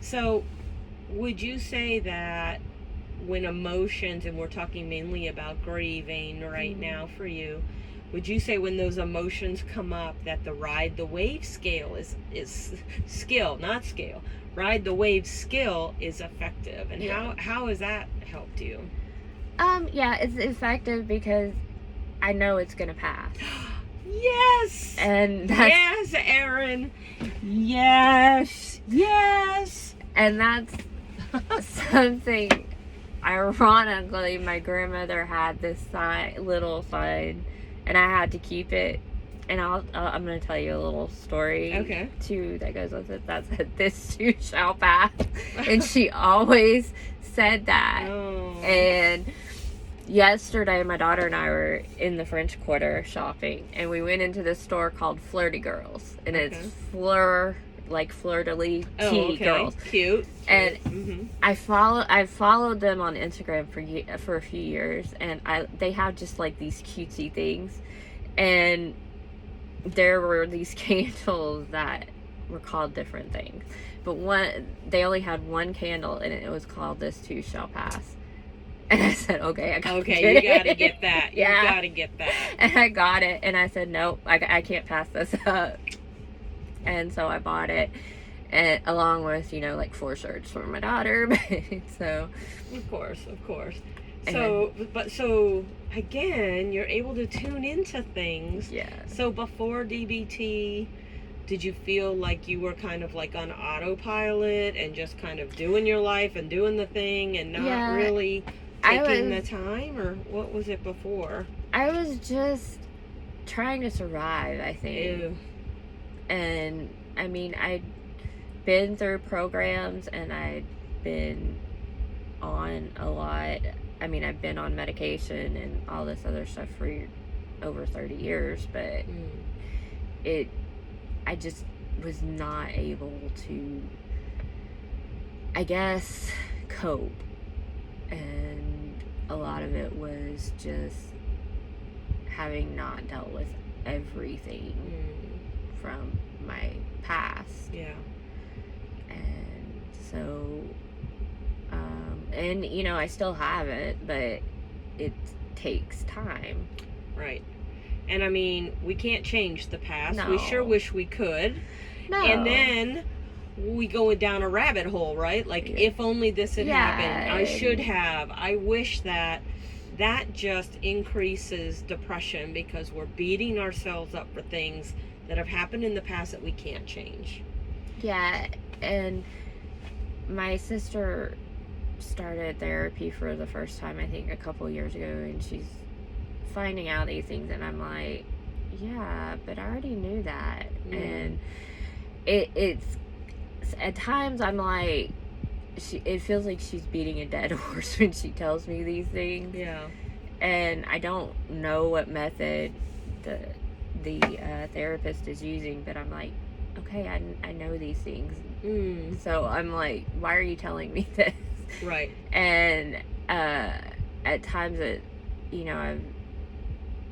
So, would you say that when emotions, and we're talking mainly about grieving right now for you, would you say when those emotions come up that the ride the wave scale is skill, not scale, ride the wave skill is effective? And how has that helped you? Yeah, it's effective because I know it's gonna pass. Yes! And yes, Erin. Yes. Yes. And that's something. Ironically, my grandmother had this little sign, and I had to keep it. And I'm going to tell you a little story too that goes with it. That said, "This too shall pass," and she always said that. Oh. And yesterday, my daughter and I were in the French Quarter shopping, and we went into this store called Flirty Girls, and it's like fleur-de-lis girls. Cute. And I've followed them on Instagram for a few years, and they have just like these cutesy things, and there were these candles that were called different things, but they only had one candle, and it was called "This Too Shall Pass." And I said, okay, I gotta get you gotta get that. You gotta get that. And I got it, and I said, nope, I can't pass this up. And so I bought it, and along with, like 4 shirts for my daughter. So, of course. So again, you're able to tune into things. Yeah. So before DBT, did you feel like you were kind of like on autopilot and just kind of doing your life and doing the thing and not really taking the time, or what was it before? I was just trying to survive, I think. Ew. And I mean, I'd been through programs, and I'd been on a lot. I mean, I've been on medication and all this other stuff for over 30 years, but I just was not able to, I guess, cope. And a lot of it was just having not dealt with everything from my past. Yeah. And so, and I still have it, but it takes time. Right. And I mean, we can't change the past. No. We sure wish we could. No. And then we go down a rabbit hole, right? Like, if only this had happened, I should have. I wish that just increases depression, because we're beating ourselves up for things that have happened in the past that we can't change. Yeah, and my sister started therapy for the first time, I think, a couple years ago, and she's finding out these things, and I'm like, yeah, but I already knew that. And it's at times I'm like, it feels like she's beating a dead horse when she tells me these things. Yeah. And I don't know what method the therapist is using, but I'm like, okay, I know these things. So I'm like, why are you telling me this? Right. And at times it, I've,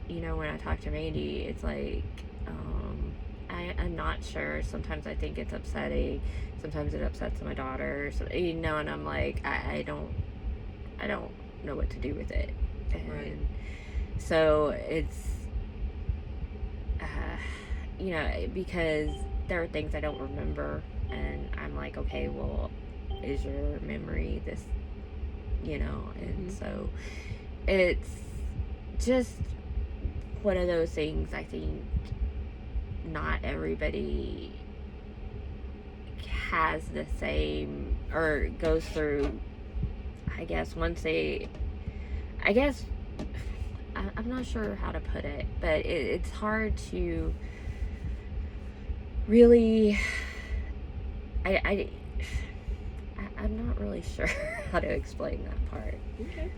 when I talk to Mandy, it's like, I'm not sure. Sometimes I think it's upsetting. Sometimes it upsets my daughter. So, and I'm like, I don't know what to do with it. And so it's, because there are things I don't remember, and I'm like, okay, well, is your memory this, and so it's just one of those things. I think not everybody has the same, or goes through, I'm not sure how to put it, but it's hard to really, I'm not really sure how to explain that part. Okay.